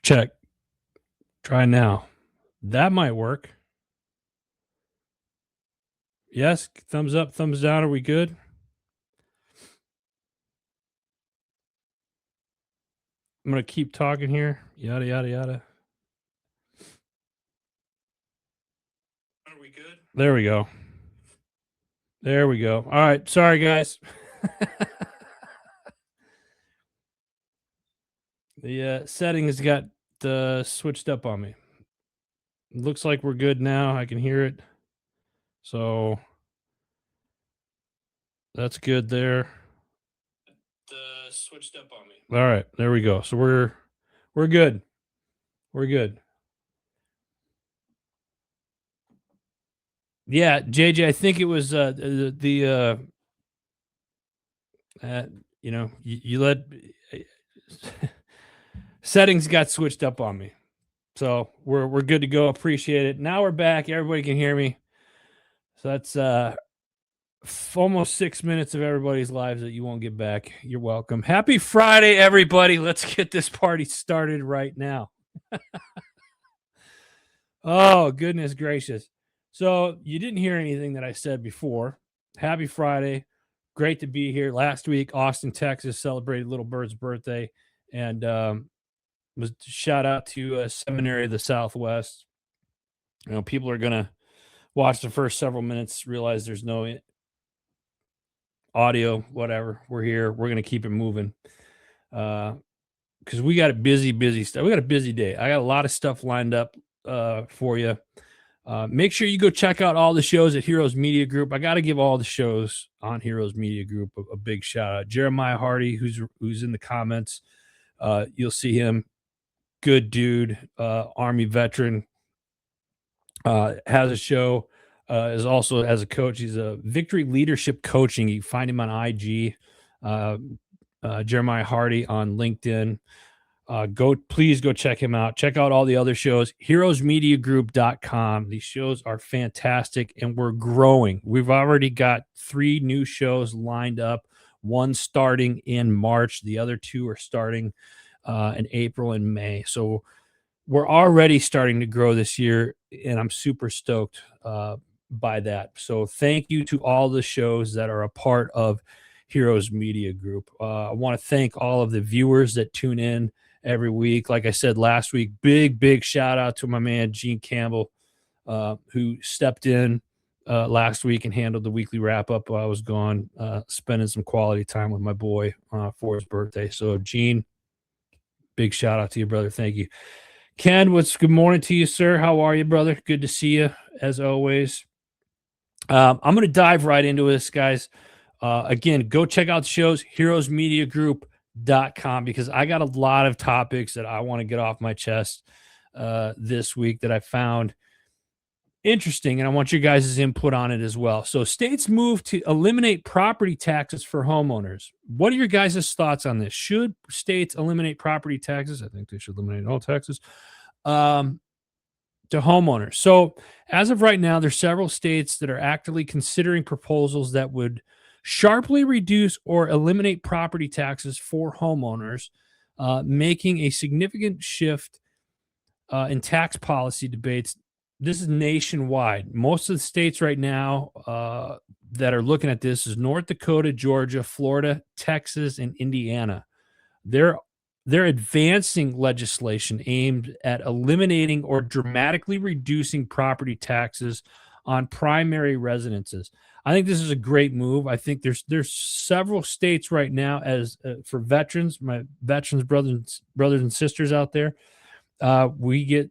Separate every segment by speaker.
Speaker 1: Check. Try now. That might work. Yes. Thumbs up, thumbs down. Are we good? I'm going to keep talking here. Yada, yada, yada. Are we good? There we go. There we go. All right. Sorry, guys. The settings got switched up on me. Looks like we're good now. I can hear it. So that's good there. Switched up on me. All right. There we go. So we're good. We're good. Yeah, JJ, I think it was you know, you let settings got switched up on me. So we're good to go. Appreciate it. Now we're back. Everybody can hear me. So that's almost 6 minutes of everybody's lives that you won't get back. You're welcome. Happy Friday, everybody. Let's get this party started right now. Oh, goodness gracious. So you didn't hear anything that I said before. Happy Friday. Great to be here. Last week, Austin, Texas celebrated Little Bird's birthday. And was shout out to Seminary of the Southwest. You know, people are going to watch the first several minutes, realize there's no audio, whatever. We're here. We're going to keep it moving. Because we got a busy stuff. We got a busy day. I got a lot of stuff lined up for you. Make sure you go check out all the shows at Heroes Media Group. I got to give all the shows on Heroes Media Group a big shout out. Jeremiah Hardy, who's in the comments, you'll see him. Good dude, Army veteran, has a show, is also as a coach. He's a Victory Leadership Coaching. You can find him on IG, Jeremiah Hardy on LinkedIn. Please go check him out. Check out all the other shows, heroesmediagroup.com. These shows are fantastic and we're growing. We've already got 3 new shows lined up, one starting in March. The other 2 are starting in April and May. So we're already starting to grow this year and I'm super stoked by that. So thank you to all the shows that are a part of Heroes Media Group. I want to thank all of the viewers that tune in every week. Like I said last week, big shout out to my man Gene Campbell, who stepped in last week and handled the weekly wrap up while I was gone, spending some quality time with my boy for his birthday. So Gene, big shout out to you, brother. Thank you. Ken, good morning to you, sir. How are you, brother? Good to see you as always. I'm going to dive right into this, guys. Again, go check out the shows, heroesmediagroup.com, because I got a lot of topics that I want to get off my chest this week that I found interesting, and I want your guys' input on it as well. So states move to eliminate property taxes for homeowners. What are your guys' thoughts on this? Should states eliminate property taxes? I think they should eliminate all taxes to homeowners. So as of right now, there's several states that are actively considering proposals that would sharply reduce or eliminate property taxes for homeowners, making a significant shift in tax policy debates. This is nationwide. Most of the states right now that are looking at this is North Dakota, Georgia, Florida, Texas, and Indiana. They're advancing legislation aimed at eliminating or dramatically reducing property taxes on primary residences. I think this is a great move. I think there's several states right now as for veterans, my veterans brothers and sisters out there. We get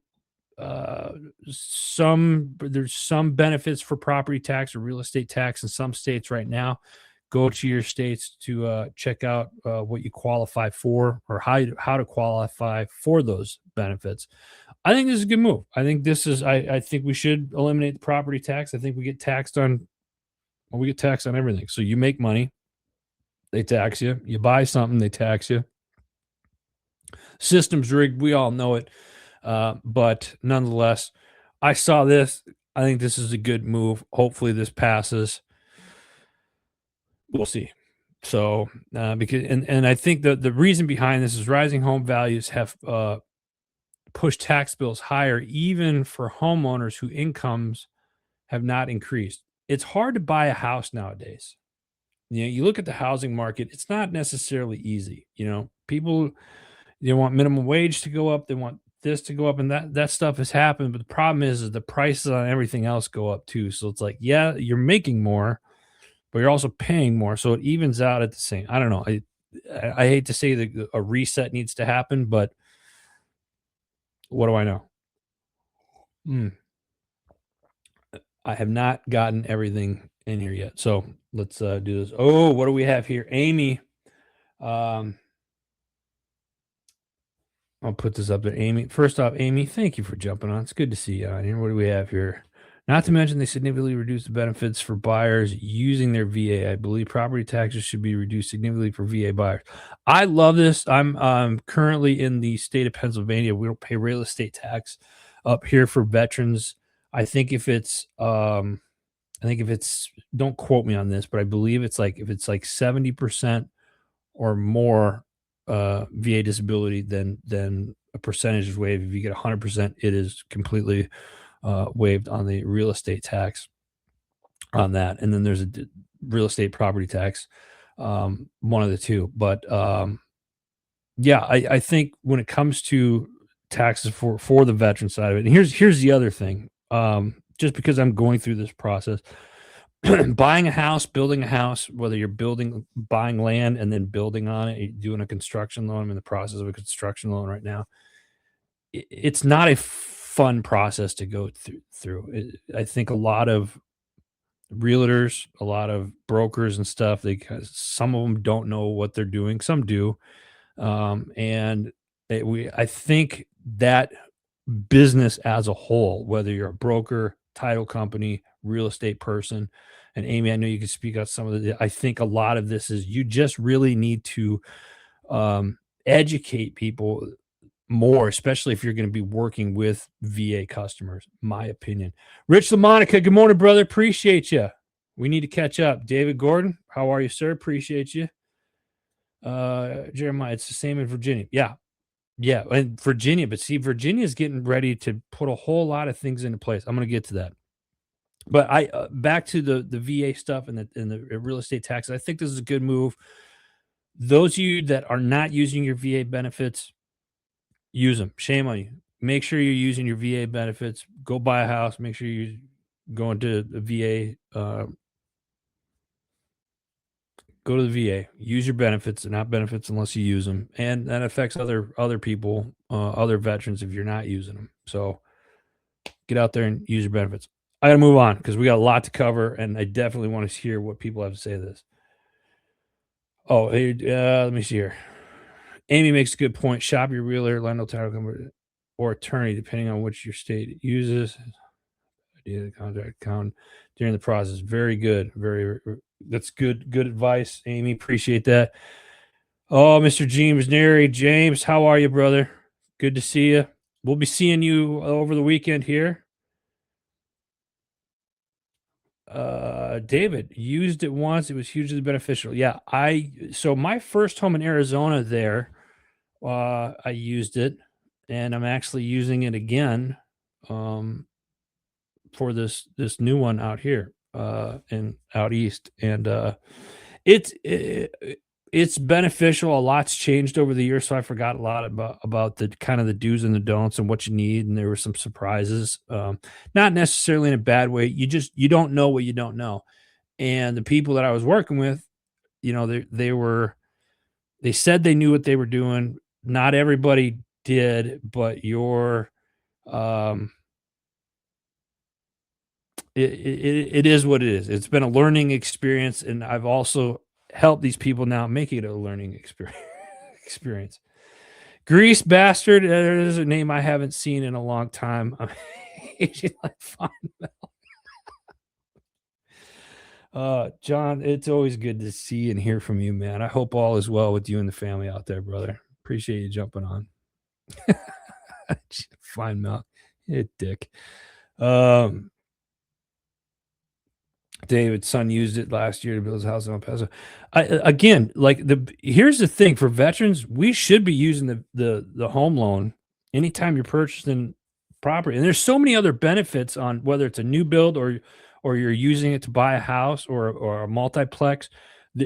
Speaker 1: there's some benefits for property tax or real estate tax in some states right now. Go to your states to check out what you qualify for or how to qualify for those benefits. I think this is a good move. I think I think we should eliminate the property tax. I think we get taxed on everything. So you make money, they tax you. You buy something, they tax you. System's rigged. We all know it. But nonetheless, I saw this. I think this is a good move. Hopefully this passes. We'll see. So because I think the reason behind this is rising home values have push tax bills higher, even for homeowners whose incomes have not increased. It's hard to buy a house nowadays. You look at the housing market, it's not necessarily easy. People, they want minimum wage to go up, they want this to go up, and that stuff has happened. But the problem is the prices on everything else go up too. So it's like, yeah, you're making more, but you're also paying more. So it evens out at the same. I don't know. I hate to say that a reset needs to happen, but what do I know? Mm, I have not gotten everything in here yet. So let's do this. Oh, what do we have here? Amy. Um, I'll put this up there. Amy. First off, Amy, thank you for jumping on. It's good to see you on here. What do we have here? Not to mention, they significantly reduce the benefits for buyers using their VA. I believe property taxes should be reduced significantly for VA buyers. I love this. I'm currently in the state of Pennsylvania. We don't pay real estate tax up here for veterans. I think if it's don't quote me on this, but I believe it's like if it's like 70% or more VA disability, then a percentage is waived. If you get 100%, it is completely waived on the real estate tax on that. And then there's a real estate property tax, one of the two. But yeah, I think when it comes to taxes for the veteran side of it, and here's the other thing. Just because I'm going through this process, buying a house, building a house, whether you're buying land and then building on it, you're doing a construction loan. I'm in the process of a construction loan right now. It's not a fun process to go through. I think a lot of realtors, a lot of brokers and stuff, some of them don't know what they're doing. Some do. And I think that business as a whole, whether you're a broker, title company, real estate person, and Amy, I know you can speak on some of I think a lot of this is you just really need to educate people more, especially if you're going to be working with VA customers, my opinion. Rich LaMonica, good morning, brother. Appreciate you. We need to catch up. David Gordon, how are you, sir? Appreciate you. Jeremiah, it's the same in Virginia. Yeah. Yeah. And Virginia, but see, Virginia is getting ready to put a whole lot of things into place. I'm going to get to that. But back to the VA stuff and the real estate taxes. I think this is a good move. Those of you that are not using your VA benefits, use them. Shame on you. Make sure you're using your VA benefits. Go buy a house. Make sure you're going to the VA. Go to the VA. Use your benefits. They're not benefits unless you use them, and that affects other people, other veterans if you're not using them. So get out there and use your benefits. I got to move on because we got a lot to cover, and I definitely want to hear what people have to say to this. Oh, hey, let me see here. Amy makes a good point. Shop your realtor, lender, title company, or attorney, depending on which your state uses. Idea the contract account during the process. Very good. That's good advice, Amy. Appreciate that. Oh, Mr. James Neri. James, how are you, brother? Good to see you. We'll be seeing you over the weekend here. David used it once. It was hugely beneficial. Yeah, so my first home in Arizona there, I used it, and I'm actually using it again for this new one out here and out east, and it's beneficial. A lot's changed over the years, so I forgot a lot about the kind of the do's and the don'ts and what you need, and there were some surprises, not necessarily in a bad way. You don't know what you don't know, and the people that I was working with, they said they knew what they were doing. Not everybody did, but it is what it is. It's been a learning experience, and I've also helped these people now make it a learning experience. Grease Bastard, there's a name I haven't seen in a long time. John, it's always good to see and hear from you, man. I hope all is well with you and the family out there, brother. Appreciate you jumping on. Fine milk. You dick. David's son used it last year to build his house in El Paso. Here's the thing for veterans, we should be using the home loan anytime you're purchasing property. And there's so many other benefits on whether it's a new build or you're using it to buy a house or a multiplex.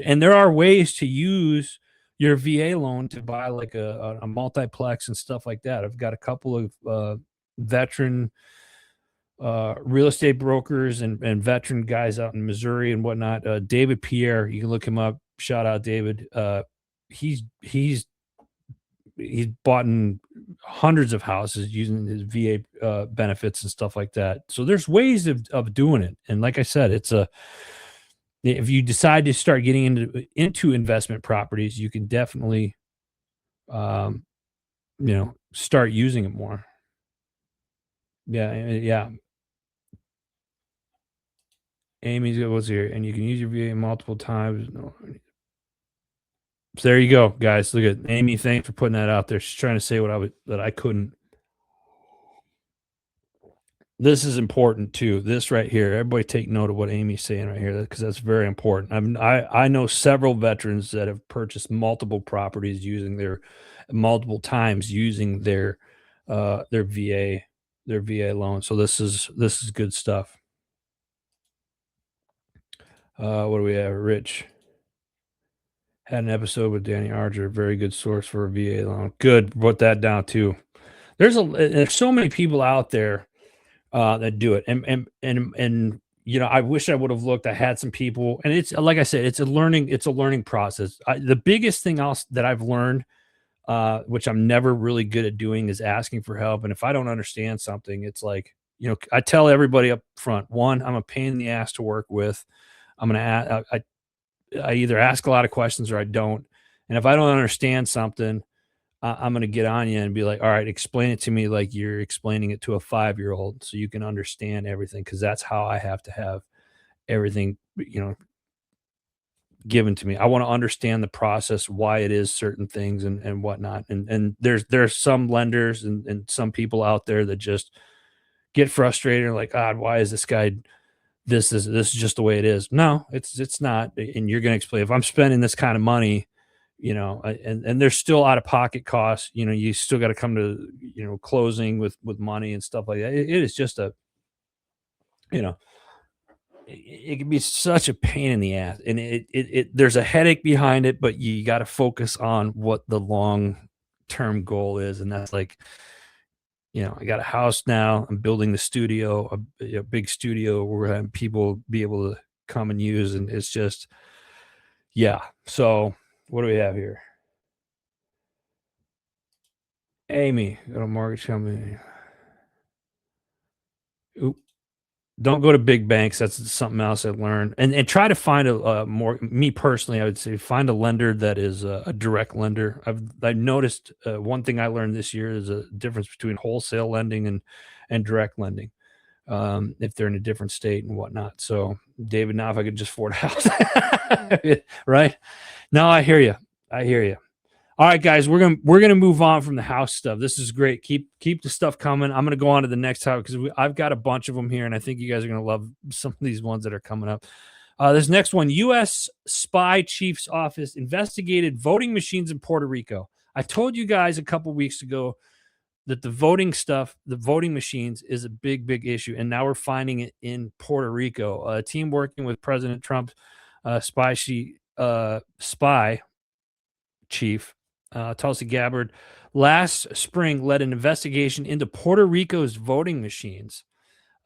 Speaker 1: And there are ways to use your VA loan to buy like a multiplex and stuff like that. I've got a couple of veteran real estate brokers and veteran guys out in Missouri and whatnot. David Pierre, you can look him up. Shout out David. He's bought in hundreds of houses using his VA benefits and stuff like that. So there's ways of doing it. And like I said, if you decide to start getting into investment properties, you can definitely, um, start using it more. Yeah, yeah. Amy's was here, and you can use your VA multiple times. No. So there you go, guys. Look at Amy. Thanks for putting that out there. She's trying to say that I couldn't. This is important too. This right here. Everybody take note of what Amy's saying right here, because that's very important. I know several veterans that have purchased multiple properties using their multiple times using their VA loan. So this is good stuff. What do we have? Rich had an episode with Danny Archer, very good source for a VA loan. Good, put that down too. There's so many people out there that do it, and I wish I would have looked. I had some people, and it's like I said, it's a learning process. The biggest thing else that I've learned, which I'm never really good at doing, is asking for help. And if I don't understand something, it's like, I tell everybody up front, one, I'm a pain in the ass to work with. I'm gonna I either ask a lot of questions or I don't. And if I don't understand something, I'm going to get on you and be like, all right, explain it to me like you're explaining it to a 5-year-old so you can understand everything. Cause that's how I have to have everything, given to me. I want to understand the process, why it is certain things and whatnot. And there's some lenders and some people out there that just get frustrated and like, God, why is this guy this is just the way it is. No, it's not. And you're going to explain, if I'm spending this kind of money, and there's still out of pocket costs, you still got to come to, closing with money and stuff like that. It is just you know, it can be such a pain in the ass, and there's a headache behind it, but you got to focus on what the long term goal is. And that's like, I got a house now. I'm building the studio, a big studio where we're having people be able to come and use. And it's just, yeah. So what do we have here? Amy, got a mortgage company. Oop. Don't go to big banks. That's something else I learned. And try to find a more, me personally, I would say find a lender that is a direct lender. I've noticed one thing I learned this year is a difference between wholesale lending and direct lending, if they're in a different state and whatnot. So David, now if I could just afford a house, right? No, I hear you. I hear you. All right, guys, we're gonna move on from the house stuff. This is great. Keep the stuff coming. I'm gonna go on to the next topic because I've got a bunch of them here, and I think you guys are gonna love some of these ones that are coming up. This next one: U.S. Spy Chief's Office investigated voting machines in Puerto Rico. I told you guys a couple weeks ago that the voting machines, is a big issue, and now we're finding it in Puerto Rico. A team working with President Trump's spy chief. Tulsi Gabbard last spring led an investigation into Puerto Rico's voting machines.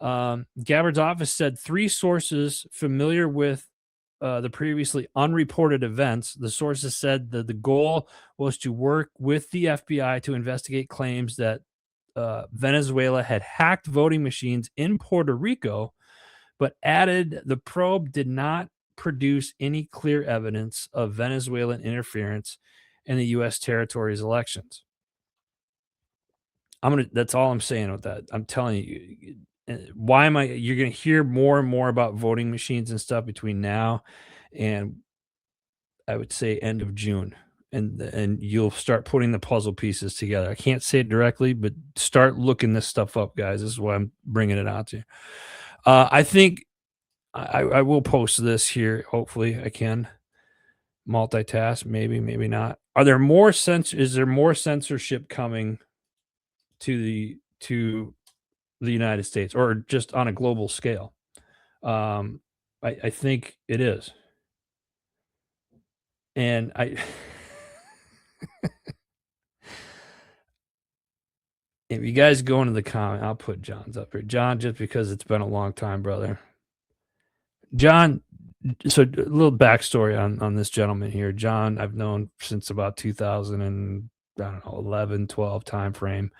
Speaker 1: Gabbard's office said 3 sources familiar with the previously unreported events. The sources said that the goal was to work with the FBI to investigate claims that Venezuela had hacked voting machines in Puerto Rico, but added the probe did not produce any clear evidence of Venezuelan interference in the U.S. territory's elections. That's all I'm saying with that. I'm telling you, you're going to hear more and more about voting machines and stuff between now and I would say end of June. And you'll start putting the puzzle pieces together. I can't say it directly, but start looking this stuff up, guys. This is why I'm bringing it out to you. I think I will post this here. Hopefully I can multitask. Maybe not. Is there more censorship coming to the United States, or just on a global scale. I think it is. And if you guys go into the comment, I'll put John's up here. John, just because it's been a long time, brother. John, so a little backstory on this gentleman here. John, I've known since about 2000 and I don't know, 11, 12 time frame.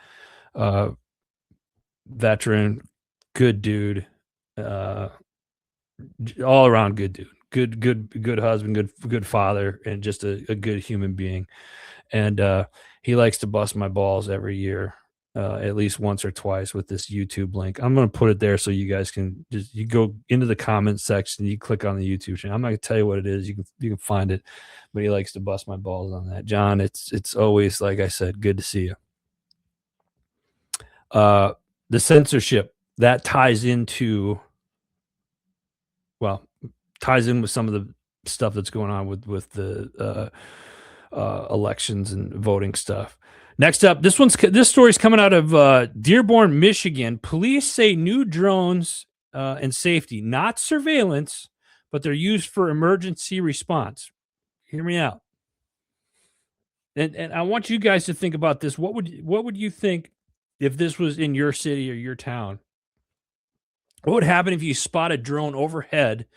Speaker 1: Veteran, good dude, all around good dude, good husband, good father, and just a good human being. And he likes to bust my balls every year, at least once or twice, with this YouTube link. I'm going to put it there so you guys can you go into the comments section, you click on the YouTube channel. I'm not going to tell you what it is. You can find it, but he likes to bust my balls on that. John, it's always, like I said, good to see you. The censorship that ties in with some of the stuff that's going on with the elections and voting stuff. Next up, this story's coming out of Dearborn, Michigan. Police say new drones and safety, not surveillance, but they're used for emergency response. Hear me out. And I want you guys to think about this. What would you think if this was in your city or your town? What would happen if you spot a drone overhead?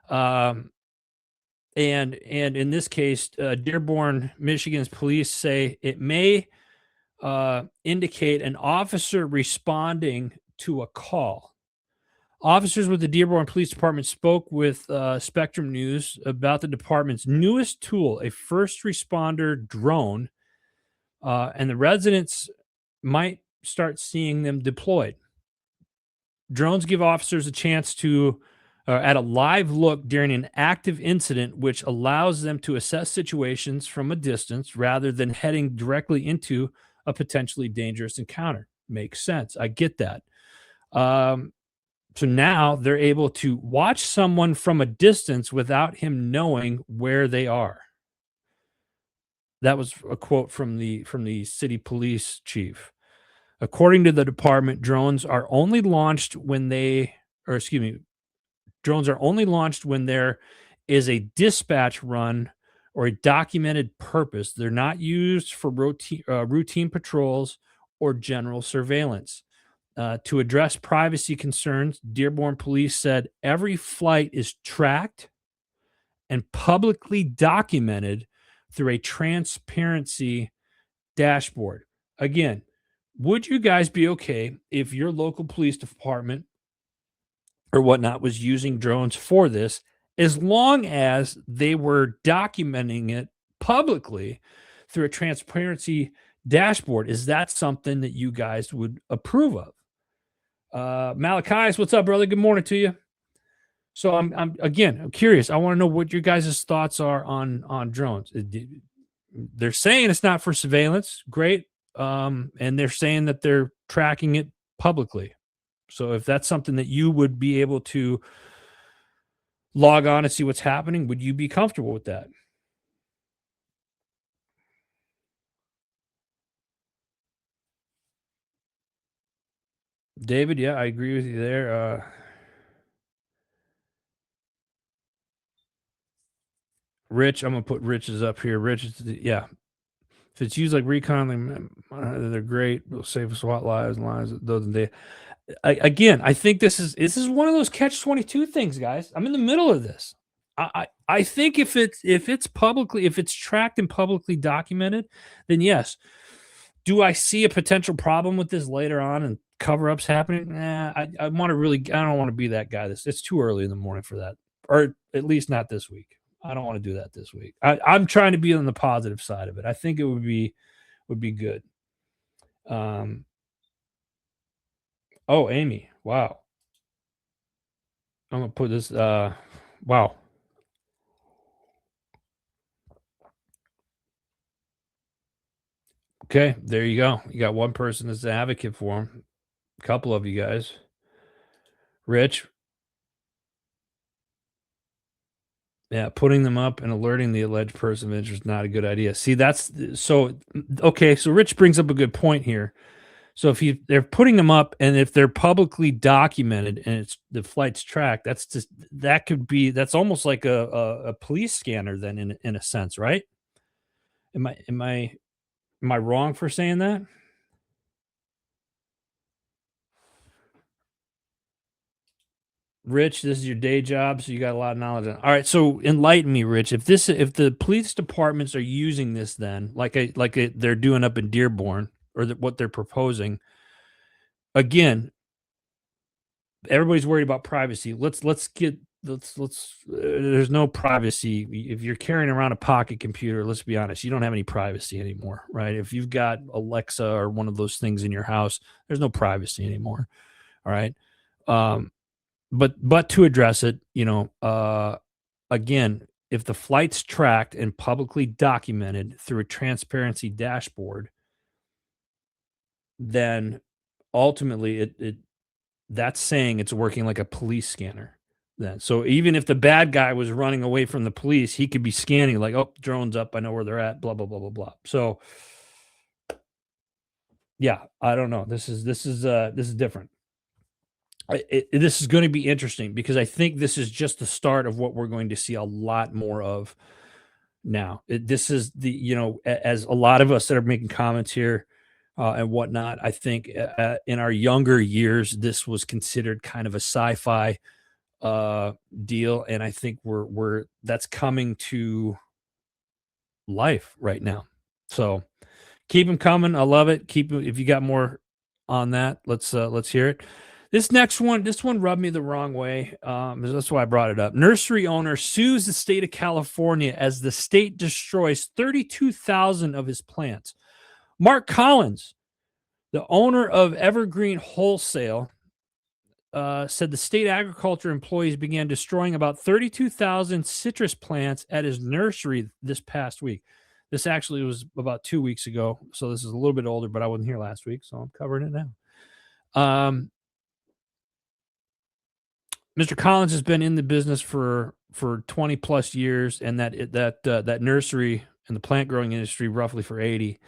Speaker 1: And in this case, Dearborn, Michigan's police say it may indicate an officer responding to a call. Officers with the Dearborn Police Department spoke with Spectrum News about the department's newest tool, a first responder drone, and the residents might start seeing them deployed. Drones give officers a chance to at a live look during an active incident, which allows them to assess situations from a distance rather than heading directly into a potentially dangerous encounter. Makes sense. I get that. So now they're able to watch someone from a distance without him knowing where they are. That was a quote from the city police chief. According to the department, drones are only launched when there is a dispatch run or a documented purpose. They're not used for routine patrols or general surveillance. To address privacy concerns, Dearborn police said every flight is tracked and publicly documented through a transparency dashboard. Again, would you guys be okay if your local police department or whatnot was using drones for this, as long as they were documenting it publicly through a transparency dashboard? Is that something that you guys would approve of? Malachi, what's up, brother? Good morning to you. So I'm curious. I want to know what your guys' thoughts are on drones. They're saying it's not for surveillance. Great. And they're saying that they're tracking it publicly. So if that's something that you would be able to log on and see what's happening, would you be comfortable with that? David, yeah, I agree with you there. Rich, I'm gonna put Rich's up here. Rich, yeah. If it's used like recon, they're great. They'll save us a lot lives and lives. I think this is one of those catch-22 things, guys. I'm in the middle of this. I think if it's tracked and publicly documented, then yes. Do I see a potential problem with this later on and cover-ups happening? I don't want to be that guy. It's too early in the morning for that, or at least not this week. I don't want to do that this week. I'm trying to be on the positive side of it. I think it would be good. Oh, Amy, wow. I'm gonna put this. Wow. Okay, there you go. You got one person that's an advocate for him. A couple of you guys. Rich. Yeah, putting them up and alerting the alleged person of interest is not a good idea. See, that's so okay. So Rich brings up a good point here. So if they're putting them up, and if they're publicly documented and it's the flight's tracked, that's almost like a police scanner then in a sense, right? Am I wrong for saying that? Rich, this is your day job, so you got a lot of knowledge on. All right, so enlighten me, Rich. If the police departments are using this, then they're doing up in Dearborn, or what they're proposing, again, everybody's worried about privacy. There's no privacy if you're carrying around a pocket computer. Let's be honest, you don't have any privacy anymore, right? If you've got Alexa or one of those things in your house, there's no privacy anymore. All right. Um, but to address it, again, if the flight's tracked and publicly documented through a transparency dashboard, then ultimately it that's saying it's working like a police scanner then. So even if the bad guy was running away from the police, he could be scanning like, oh, drone's up, I know where they're at, blah blah blah blah blah. So yeah, I don't know. This is different. This is going to be interesting because I think this is just the start of what we're going to see a lot more of now. This is as a lot of us that are making comments here and whatnot, I think in our younger years, this was considered kind of a sci-fi deal, and I think we're that's coming to life right now. So keep them coming. I love it. Keep if you got more on that, let's hear it. This one rubbed me the wrong way. That's why I brought it up. Nursery owner sues the state of California as the state destroys 32,000 of his plants. Mark Collins, the owner of Evergreen Wholesale, said the state agriculture employees began destroying about 32,000 citrus plants at his nursery this past week. This actually was about 2 weeks ago, so this is a little bit older, but I wasn't here last week, so I'm covering it now. Mr. Collins has been in the business for 20 plus years, and that nursery and the plant growing industry roughly for 80.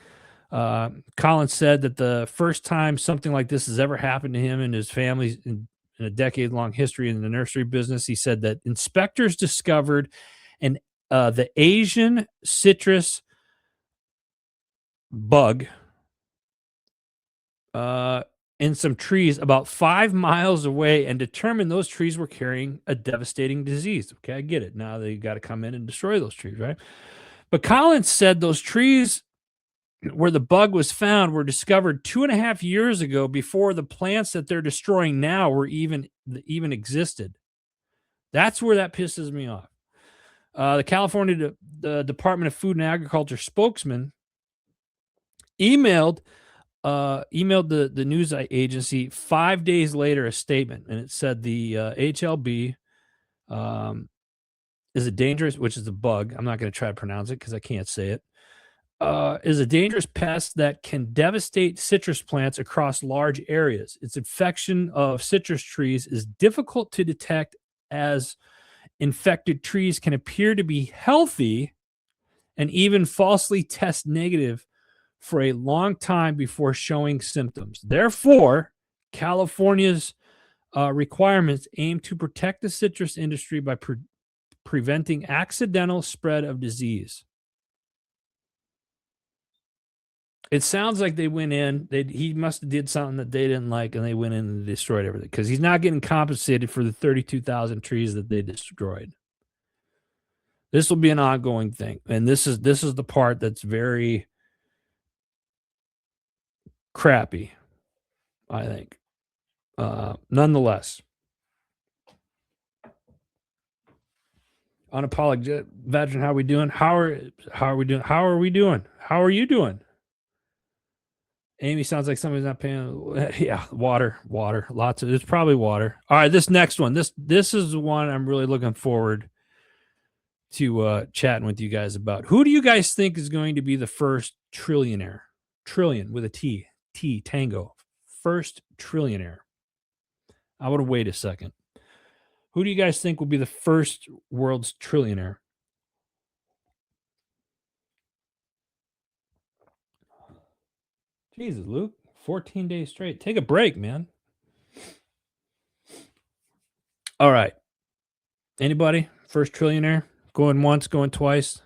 Speaker 1: Collins said that the first time something like this has ever happened to him and his family in a decade-long history in the nursery business, he said that inspectors discovered the Asian citrus bug in some trees about 5 miles away and determined those trees were carrying a devastating disease. Okay, I get it. Now they got to come in and destroy those trees, right? But Collins said those trees where the bug was found were discovered 2.5 years ago, before the plants that they're destroying now were even existed. That's where that pisses me off. The California the Department of Food and Agriculture spokesman emailed the news agency 5 days later a statement, and it said the HLB is a dangerous, which is a bug. I'm not going to try to pronounce it because I can't say it. Is a dangerous pest that can devastate citrus plants across large areas. Its infection of citrus trees is difficult to detect, as infected trees can appear to be healthy and even falsely test negative for a long time before showing symptoms. Therefore, California's requirements aim to protect the citrus industry by preventing accidental spread of disease. It sounds like they went in. He must have did something that they didn't like, and they went in and destroyed everything, because he's not getting compensated for the 32,000 trees that they destroyed. This will be an ongoing thing, and this is the part that's very crappy, I think. Nonetheless, unapologetic veteran, how are we doing? How are we doing? How are we doing? How are you doing? Amy sounds like somebody's not paying. Yeah, water. Lots of. It's probably water. All right, this next one. This is the one I'm really looking forward to chatting with you guys about. Who do you guys think is going to be the first trillionaire? Trillion with a T. Tango. First trillionaire. I would wait a second. Who do you guys think will be the first world's trillionaire? Jesus, Luke. 14 days straight. Take a break, man. All right. Anybody? First trillionaire? Going once, going twice?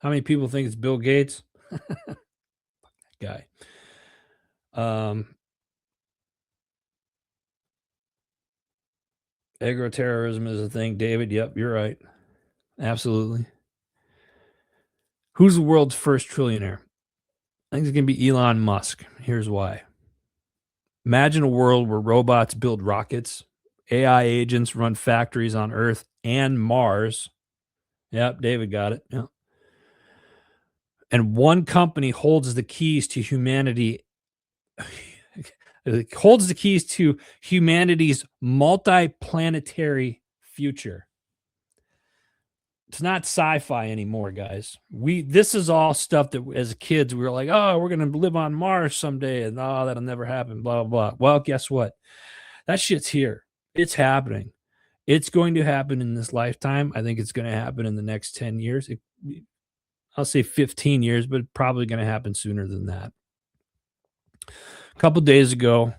Speaker 1: How many people think it's Bill Gates? That guy. Agroterrorism is a thing. David, yep, you're right. Absolutely. Who's the world's first trillionaire? I think it's going to be Elon Musk. Here's why. Imagine a world where robots build rockets, AI agents run factories on Earth and Mars. Yep, David got it. Yeah. And one company holds the keys to humanity. It holds the keys to humanity's multi-planetary future. It's not sci-fi anymore, guys. This is all stuff that as kids we were like, oh, we're gonna live on Mars someday, and oh, that'll never happen. Blah blah blah. Well, guess what? That shit's here. It's happening. It's going to happen in this lifetime. I think it's going to happen in the next 10 years. I'll say 15 years, but probably going to happen sooner than that. A couple days ago,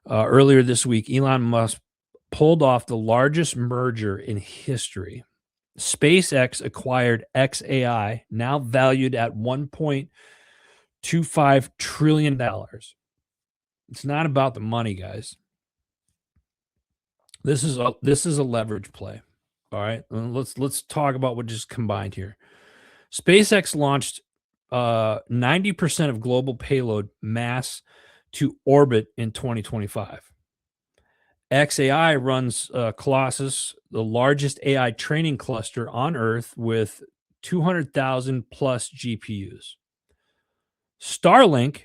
Speaker 1: earlier this week, Elon Musk pulled off the largest merger in history. SpaceX acquired XAI, now valued at $1.25 trillion. It's not about the money, guys. This is a leverage play. All right. Let's talk about what just combined here. SpaceX launched 90% of global payload mass to orbit in 2025. XAI runs Colossus, the largest AI training cluster on Earth with 200,000 plus GPUs. Starlink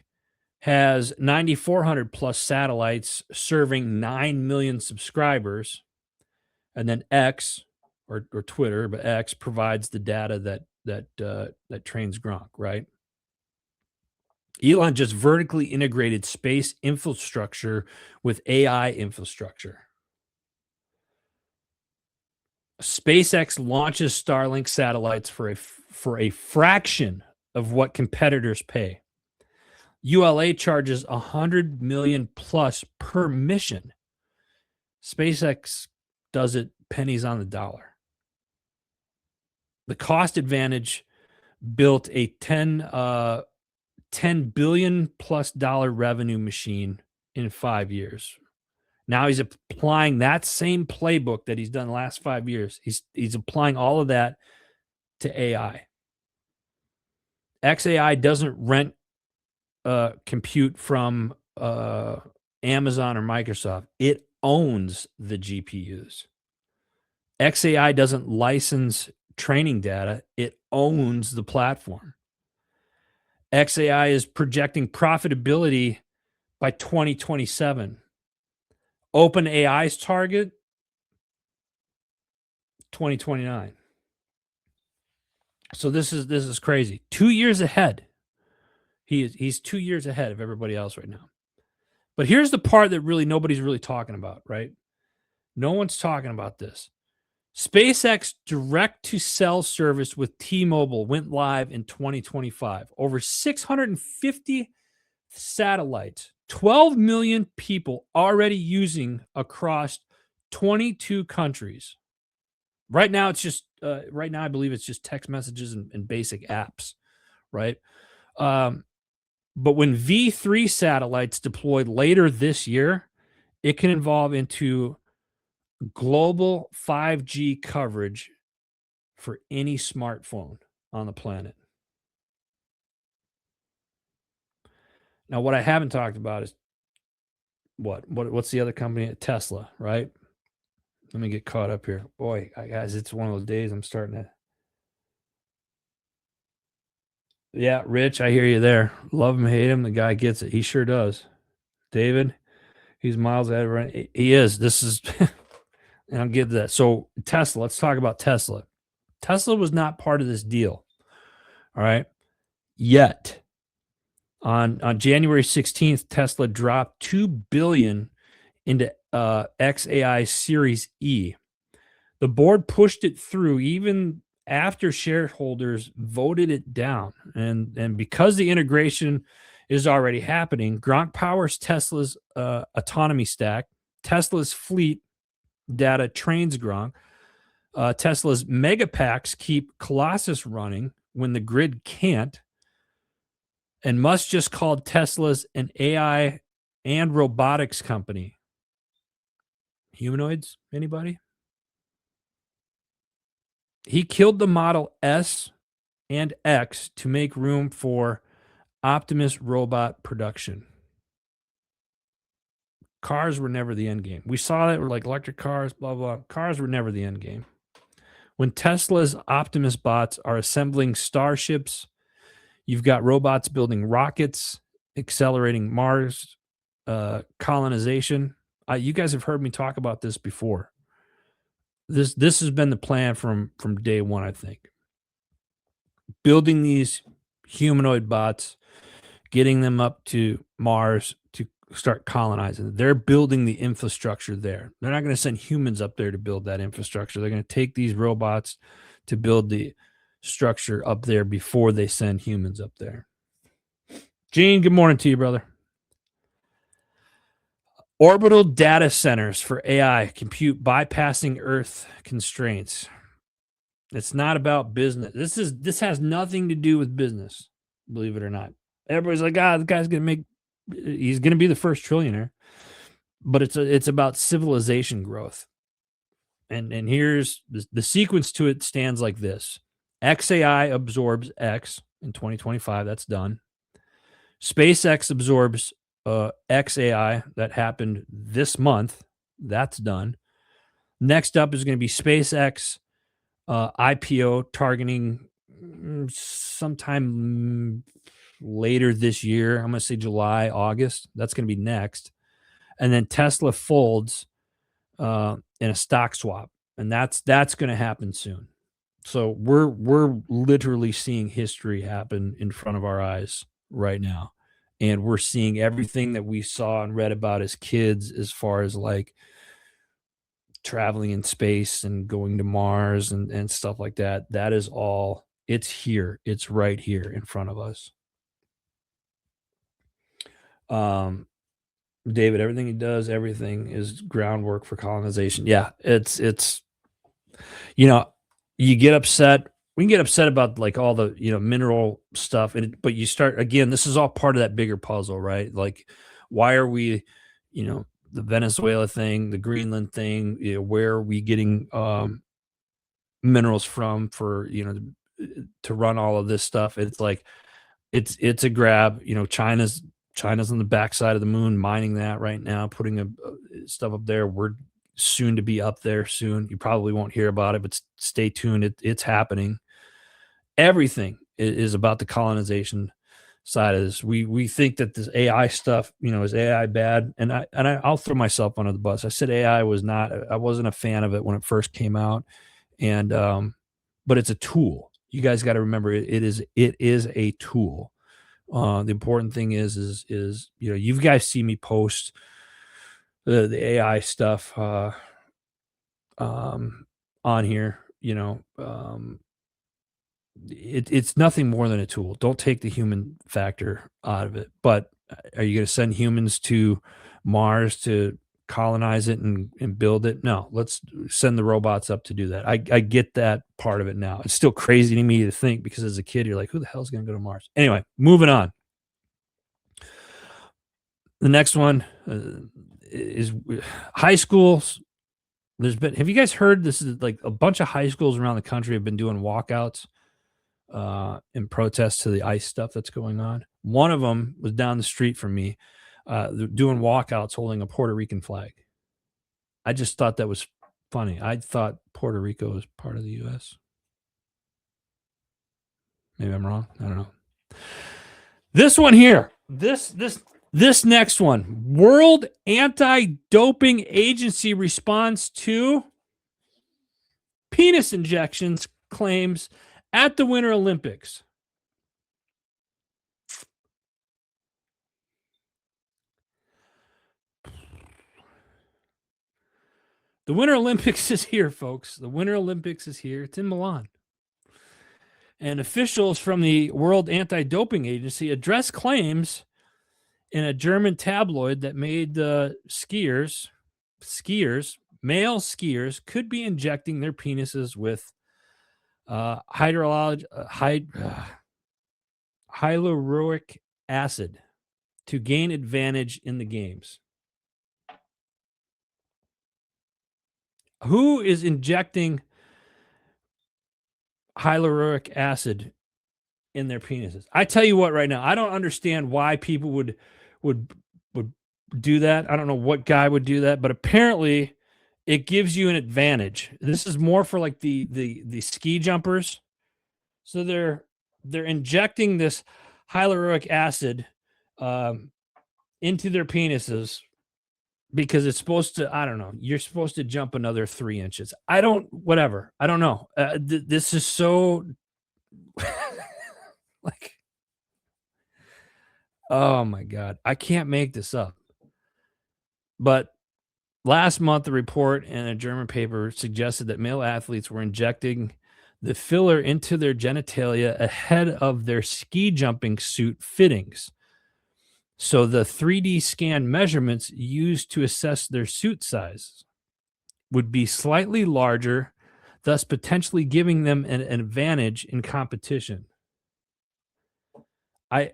Speaker 1: has 9,400 plus satellites serving 9 million subscribers. And then X, or Twitter, but X provides the data that trains Gronk, right? Elon just vertically integrated space infrastructure with AI infrastructure. SpaceX launches Starlink satellites for a fraction of what competitors pay. ULA charges $100 million plus per mission. SpaceX does it pennies on the dollar. The cost advantage built a $10 billion plus revenue machine in 5 years. Now he's applying that same playbook that he's done the last 5 years. He's applying all of that to AI. XAI doesn't rent compute from Amazon or Microsoft. It owns the GPUs. XAI doesn't license training data. It owns the platform. XAI is projecting profitability by 2027. OpenAI's target, 2029. So this is crazy. 2 years ahead. He's 2 years ahead of everybody else right now. But here's the part that really nobody's really talking about, right? No one's talking about this. SpaceX direct-to-cell service with T-Mobile went live in 2025. Over 650 satellites, 12 million people already using across 22 countries. Right now, it's just right now I believe it's just text messages and basic apps, right? But when V3 satellites deployed later this year, it can evolve into global 5G coverage for any smartphone on the planet. Now, what I haven't talked about is what's the other company? Tesla, right? Let me get caught up here. Boy, guys, it's one of those days I'm starting to. Yeah, Rich, I hear you there. Love him, hate him. The guy gets it. He sure does. David, he's miles ahead. Right? He is. This is, and I'll give that. So Tesla, let's talk about Tesla. Tesla was not part of this deal. All right. Yet. On January 16th, Tesla dropped $2 billion into XAI Series E. The board pushed it through even after shareholders voted it down. And because the integration is already happening. Gronk powers Tesla's autonomy stack. Tesla's fleet data trains Gronk. Tesla's megapacks keep Colossus running when the grid can't. And Musk just called Tesla's an AI and robotics company. Humanoids? Anybody? He killed the Model S and X to make room for Optimus robot production. Cars were never the end game. We saw that with like electric cars, blah, blah. Cars were never the end game. When Tesla's Optimus bots are assembling starships, you've got robots building rockets, accelerating Mars colonization. You guys have heard me talk about this before. This has been the plan from day one, I think. Building these humanoid bots, getting them up to Mars to start colonizing. They're building the infrastructure there. They're not going to send humans up there to build that infrastructure. They're going to take these robots to build the structure up there before they send humans up there. Gene, good morning to you, brother. Orbital data centers for AI compute bypassing Earth constraints. It's not about business. This has nothing to do with business, believe it or not. Everybody's like, the guy's he's gonna be the first trillionaire. But it's about civilization growth. And here's the sequence to it stands like this. XAI absorbs X in 2025. That's done. SpaceX absorbs XAI. That happened this month. That's done. Next up is going to be SpaceX IPO targeting sometime later this year. I'm going to say July, August. That's going to be next. And then Tesla folds in a stock swap. And that's going to happen soon. So we're literally seeing history happen in front of our eyes right now. And we're seeing everything that we saw and read about as kids, as far as like traveling in space and going to Mars and stuff like that. That is all, it's here. It's right here in front of us. David, everything he does, everything is groundwork for colonization. Yeah, it's you get upset. We can get upset about like all the mineral stuff, but you start again. This is all part of that bigger puzzle, right? Like, why are we, the Venezuela thing, the Greenland thing? Where are we getting minerals from for to run all of this stuff? It's like it's a grab. China's on the backside of the moon mining that right now, putting stuff up there. We're soon to be up there soon. You probably won't hear about it, but stay tuned. It's happening. Everything is about the colonization side of this. We think that this AI stuff, is AI bad? And I'll throw myself under the bus. I said AI was not. I wasn't a fan of it when it first came out, and but it's a tool. You guys got to remember it is a tool. The important thing is you guys see me post the AI stuff on here. It's nothing more than a tool. Don't take the human factor out of it. But are you going to send humans to Mars to colonize it and build it? No, let's send the robots up to do that. I get that part of it now. It's still crazy to me to think, because as a kid, you're like, who the hell is going to go to Mars? Anyway, moving on. The next one is high schools. Have you guys heard this? Is like a bunch of high schools around the country have been doing walkouts in protest to the ICE stuff that's going on. One of them was down the street from me. They're doing walkouts holding a Puerto Rican flag. I just thought that was funny. I thought Puerto Rico was part of the U.S. Maybe I'm wrong. I don't know. This one here. This next one. World Anti-Doping Agency responds to penis injections claims at the Winter Olympics. The Winter Olympics is here, folks. The Winter Olympics is here. It's in Milan. And officials from the World Anti-Doping Agency addressed claims in a German tabloid that made the male skiers could be injecting their penises with hyaluronic acid to gain advantage in the games. Who is injecting hyaluronic acid in their penises? I tell you what, right now, I don't understand why people would would do that. I don't know what guy would do that, but apparently it gives you an advantage. This is more for like the ski jumpers. So they're injecting this hyaluronic acid into their penises because it's supposed to, I don't know, you're supposed to jump another 3 inches. I don't know. This is so like, oh my God, I can't make this up. But last month, a report in a German paper suggested that male athletes were injecting the filler into their genitalia ahead of their ski jumping suit fittings. So the 3D scan measurements used to assess their suit size would be slightly larger, thus potentially giving them an advantage in competition. I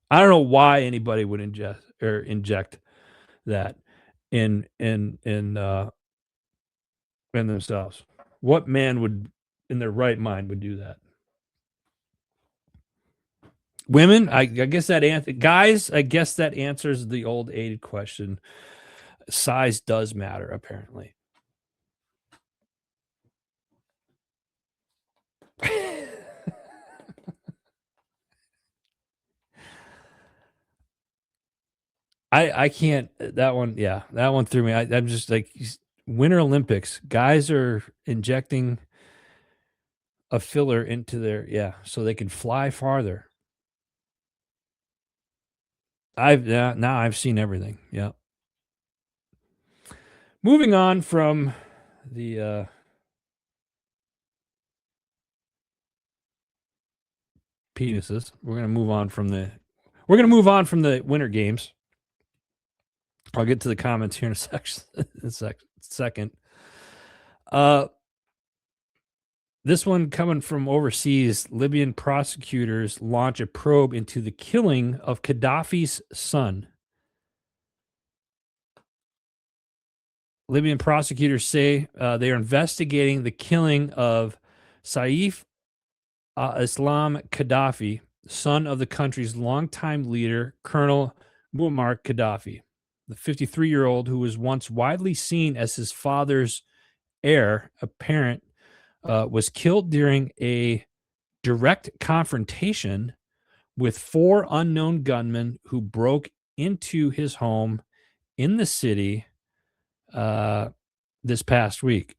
Speaker 1: don't know why anybody would inject that in themselves. What man would in their right mind would do that? Women, I guess guys, I guess that answers the old age question. Size does matter, apparently. I can't that one, yeah, that one threw me. I'm just like Winter Olympics, guys are injecting a filler into their so they can fly farther. Now I've seen everything. Yeah. Moving on from the penises, we're gonna move on from the Winter Games. I'll get to the comments here in a second. This one coming from overseas. Libyan prosecutors launch a probe into the killing of Gaddafi's son. Libyan prosecutors say they are investigating the killing of Saif Islam Gaddafi, son of the country's longtime leader, Colonel Muammar Gaddafi. The 53-year-old, who was once widely seen as his father's heir apparent, was killed during a direct confrontation with 4 unknown gunmen who broke into his home in the city this past week.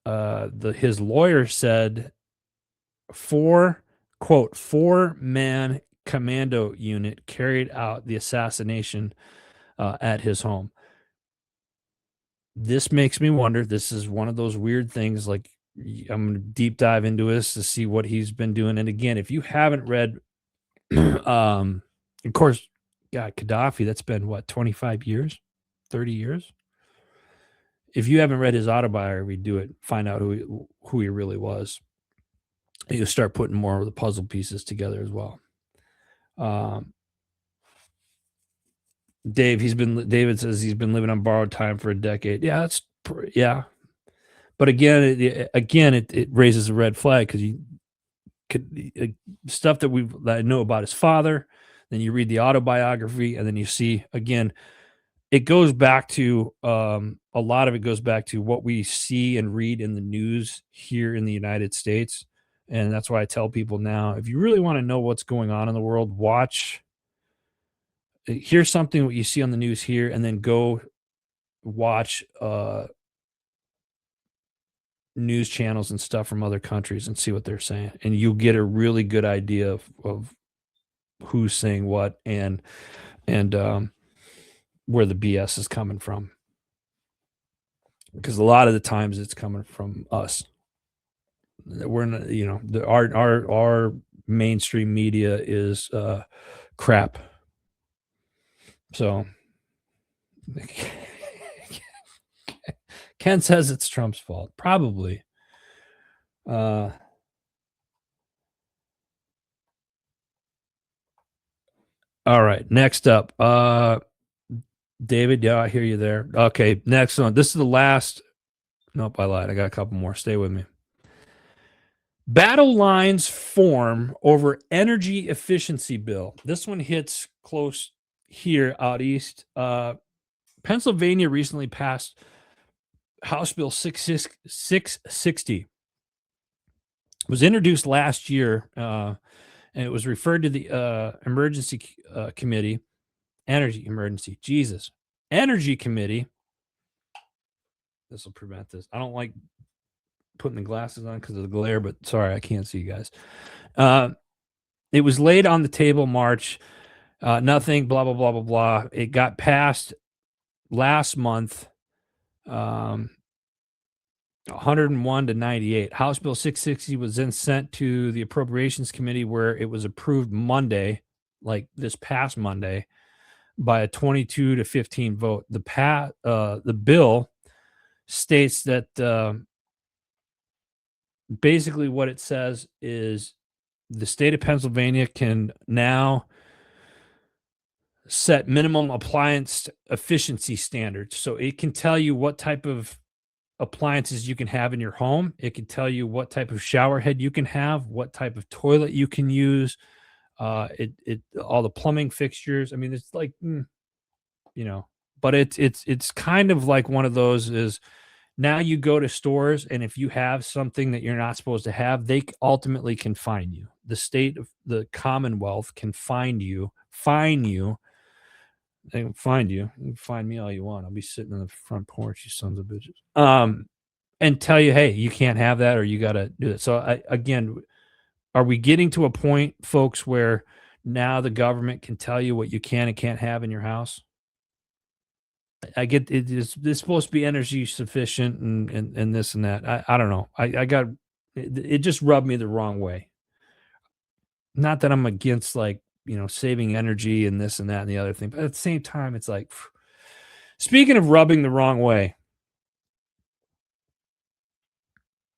Speaker 1: His lawyer said 4-man commando unit carried out the assassination at his home. This makes me wonder. This is one of those weird things. Like, I'm going to deep dive into this to see what he's been doing. And again, if you haven't read, of course, God, Gaddafi, that's been what, 25 years, 30 years. If you haven't read his autobiography, do it. Find out who he really was. And you'll start putting more of the puzzle pieces together as well. David says he's been living on borrowed time for a decade. Yeah, but again, it raises a red flag because you could stuff that I know about his father. Then you read the autobiography, and then you see again. It goes back to a lot of it goes back to what we see and read in the news here in the United States, and that's why I tell people now: if you really want to know what's going on in the world, here's something what you see on the news here, and then go watch news channels and stuff from other countries and see what they're saying, and you'll get a really good idea of who's saying what and where the BS is coming from, because a lot of the times it's coming from us. we're not, our mainstream media is crap. So Ken says it's Trump's fault. Probably. All right. Next up. David, yeah, I hear you there. Okay, next one. This is the last. Nope, I lied. I got a couple more. Stay with me. Battle lines form over energy efficiency bill. This one hits close here out east. Pennsylvania recently passed House Bill 660. It was introduced last year, and it was referred to the emergency committee, energy emergency. Jesus, energy committee. This will prevent this. I don't like putting the glasses on because of the glare, but sorry, I can't see you guys. It was laid on the table March. Nothing, blah, blah, blah, blah, blah. It got passed last month, 101 to 98. House Bill 660 was then sent to the Appropriations Committee, where it was approved Monday, like this past Monday, by a 22 to 15 vote. The bill states that basically what it says is the state of Pennsylvania can now set minimum appliance efficiency standards. So it can tell you what type of appliances you can have in your home. It can tell you what type of shower head you can have, what type of toilet you can use, all the plumbing fixtures. I mean, it's like, but it's kind of like one of those is now you go to stores, and if you have something that you're not supposed to have, they ultimately can fine you. The state of the Commonwealth can fine you. They can find you. You can find me all you want. I'll be sitting on the front porch, you sons of bitches. And tell you, hey, you can't have that, or you got to do it. So again, are we getting to a point, folks, where now the government can tell you what you can and can't have in your house? I get it is this supposed to be energy sufficient and this and that. I don't know. I got it just rubbed me the wrong way. Not that I'm against saving energy and this and that and the other thing, but at the same time, it's like, speaking of rubbing the wrong way,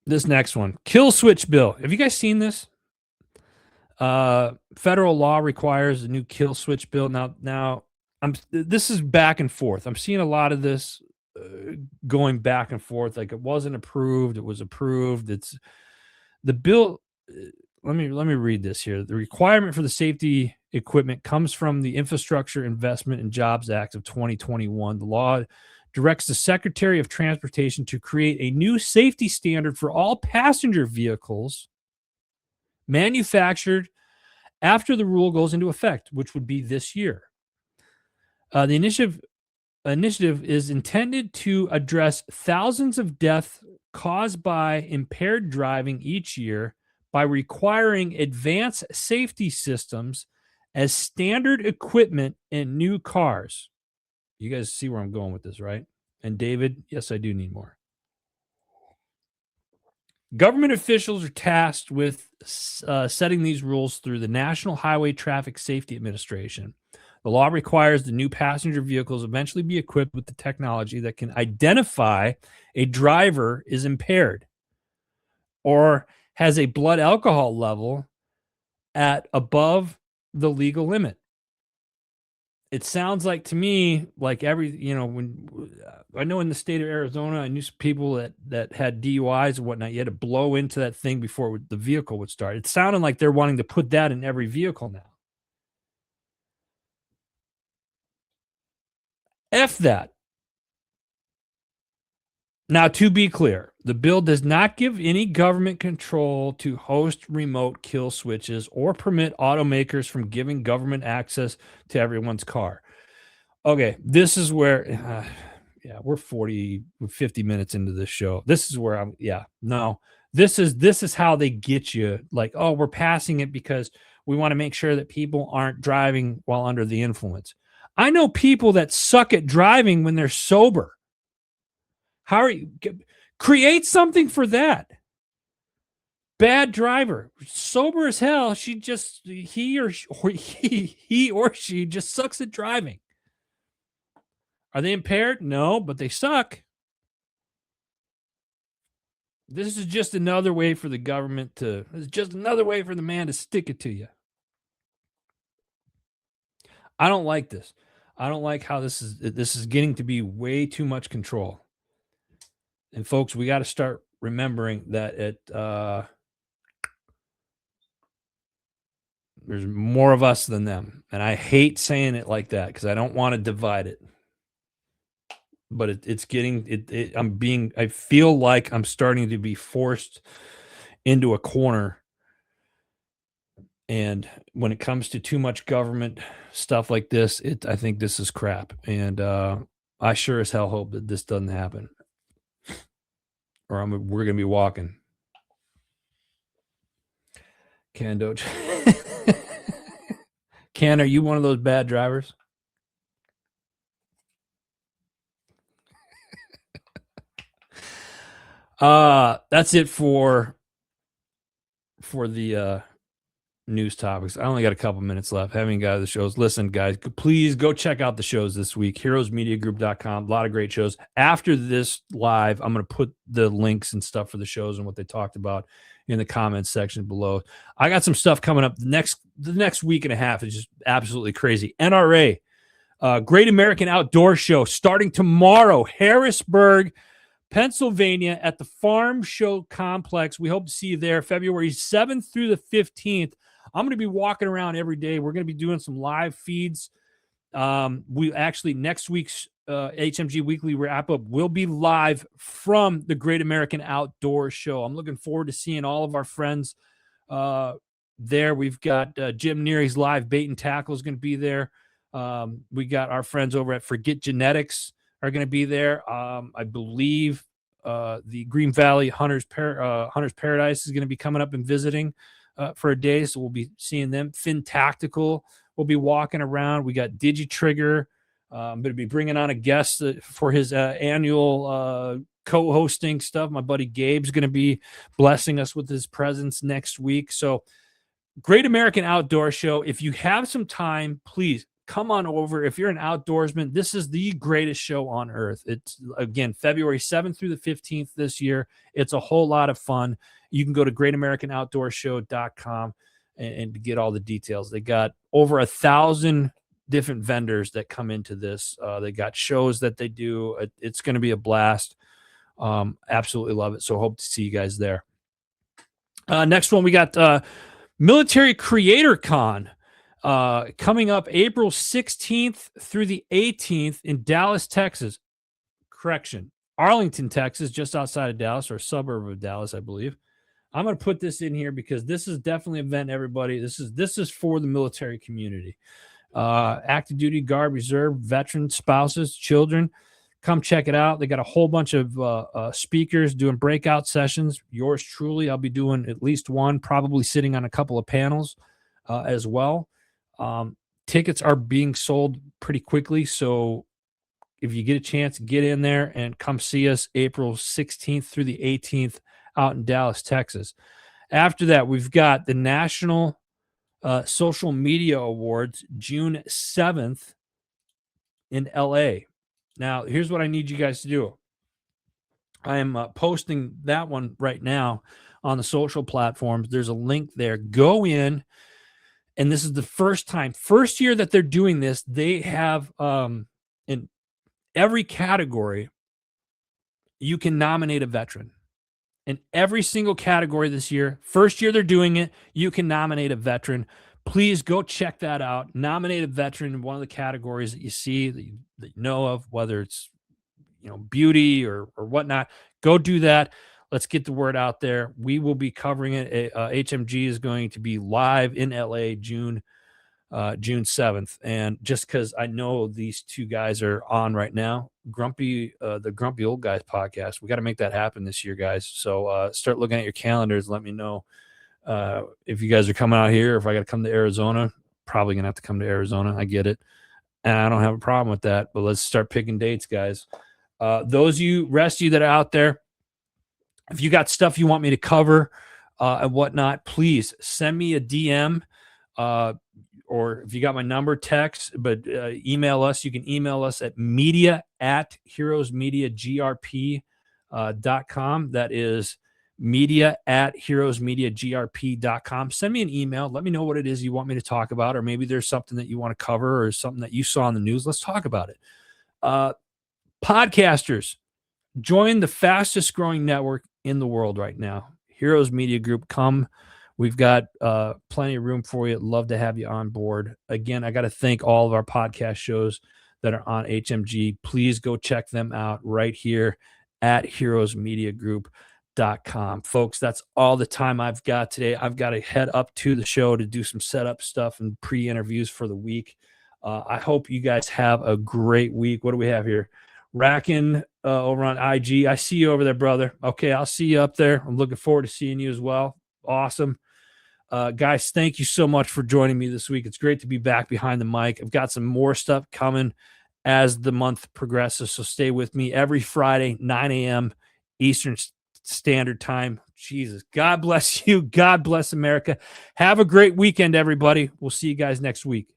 Speaker 1: this next one, kill switch bill. Have you guys seen this? Federal law requires a new kill switch bill. Now this is back and forth. I'm seeing a lot of this going back and forth. Like, it wasn't approved, it was approved. It's the bill. Let me read this here. The requirement for the safety equipment comes from the Infrastructure Investment and Jobs Act of 2021. The law directs the Secretary of Transportation to create a new safety standard for all passenger vehicles manufactured after the rule goes into effect, which would be this year. The initiative is intended to address thousands of deaths caused by impaired driving each year by requiring advanced safety systems as standard equipment in new cars. You guys see where I'm going with this, right? And David, yes, I do need more. Government officials are tasked with setting these rules through the National Highway Traffic Safety Administration. The law requires the new passenger vehicles eventually be equipped with the technology that can identify a driver is impaired or has a blood alcohol level at above the legal limit. It sounds like to me like when I know in the state of Arizona, I knew some people that had DUIs and whatnot. You had to blow into that thing before the vehicle would start. It sounded like they're wanting to put that in every vehicle now. F that. Now, to be clear, the bill does not give any government control to host remote kill switches or permit automakers from giving government access to everyone's car. Okay, this is where, we're 50 minutes into this show. This is where this is how they get you. Like, oh, we're passing it because we want to make sure that people aren't driving while under the influence. I know people that suck at driving when they're sober. How are you? Create something for that. Bad driver, sober as hell. He or she just sucks at driving. Are they impaired? No, but they suck. This is just another way for the government to, it's just another way for the man to stick it to you. I don't like this. I don't like how this is getting to be way too much control. And folks, we got to start remembering that there's more of us than them. And I hate saying it like that because I don't want to divide it. But it's getting I feel like I'm starting to be forced into a corner. And when it comes to too much government stuff like this, I think this is crap. And I sure as hell hope that this doesn't happen, or we're gonna be walking. Ken Doge. Ken, are you one of those bad drivers? That's it for the news topics. I only got a couple minutes left. Haven't got the shows. Listen, guys, please go check out the shows this week. heroesmediagroup.com. A lot of great shows. After this live, I'm going to put the links and stuff for the shows and what they talked about in the comments section below. I got some stuff coming up. The next week and a half is just absolutely crazy. NRA, Great American Outdoor Show, starting tomorrow, Harrisburg, Pennsylvania, at the Farm Show Complex. We hope to see you there February 7th through the 15th. I'm going to be walking around every day. We're going to be doing some live feeds. We actually, next week's HMG Weekly Wrap-Up will be live from the Great American Outdoor Show. I'm looking forward to seeing all of our friends there. We've got Jim Neary's live bait and tackle is going to be there. We got our friends over at Forget Genetics are going to be there. I believe the Green Valley Hunters Paradise is going to be coming up and visiting for a day, so we'll be seeing them. Finn Tactical will be walking around. We got DigiTrigger. I'm going to be bringing on a guest for his annual co-hosting stuff. My buddy Gabe's going to be blessing us with his presence next week. So, Great American Outdoor Show. If you have some time, please come on over. If you're an outdoorsman, this is the greatest show on earth. It's, again, February 7th through the 15th this year. It's a whole lot of fun. You can go to greatamericanoutdoorshow.com and get all the details. They got over 1,000 different vendors that come into this. They got shows that they do. It's going to be a blast. Absolutely love it. So hope to see you guys there. Next one, we got Military Creator Con coming up April 16th through the 18th in Dallas, Texas. Correction, Arlington, Texas, just outside of Dallas, or a suburb of Dallas, I believe. I'm going to put this in here because this is definitely an event, everybody. This is for the military community. Active duty, Guard, Reserve, veteran, spouses, children. Come check it out. They got a whole bunch of speakers doing breakout sessions. Yours truly, I'll be doing at least one, probably sitting on a couple of panels as well. Tickets are being sold pretty quickly, so if you get a chance, get in there and come see us April 16th through the 18th out in Dallas, Texas. After that, we've got the National Social Media Awards, June 7th in LA. Now, here's what I need you guys to do. I am posting that one right now on the social platforms. There's a link there. Go in, and this is the first year that they're doing this. They have in every category, you can nominate a veteran. In every single category this year, first year they're doing it, you can nominate a veteran. Please go check that out. Nominate a veteran in one of the categories that you see that you know of, whether it's beauty or whatnot. Go do that. Let's get the word out there. We will be covering it. HMG is going to be live in LA June 7th. And just because I know these two guys are on right now, the Grumpy Old Guys podcast, we got to make that happen this year, guys. So start looking at your calendars. Let me know if you guys are coming out here, if I got to come to Arizona. Probably gonna have to come to Arizona. I get it, and I don't have a problem with that. But let's start picking dates, guys. Rest of you that are out there, if you got stuff you want me to cover, and whatnot, please send me a DM. Or if you got my number, text, but email us. You can email us at media@heroesmediagrp.com. That is media@heroesmediagrp.com. Send me an email. Let me know what it is you want me to talk about, or maybe there's something that you want to cover or something that you saw in the news. Let's talk about it. Podcasters, join the fastest growing network in the world right now. Heroes Media Group, come. We've got plenty of room for you. Love to have you on board. Again, I got to thank all of our podcast shows that are on HMG. Please go check them out right here at heroesmediagroup.com. Folks, that's all the time I've got today. I've got to head up to the show to do some setup stuff and pre-interviews for the week. I hope you guys have a great week. What do we have here? Rackin over on IG. I see you over there, brother. Okay, I'll see you up there. I'm looking forward to seeing you as well. Awesome. Guys, thank you so much for joining me this week. It's great to be back behind the mic. I've got some more stuff coming as the month progresses, so stay with me every Friday, 9 a.m. Eastern Standard Time. Jesus, God bless you. God bless America. Have a great weekend, everybody. We'll see you guys next week.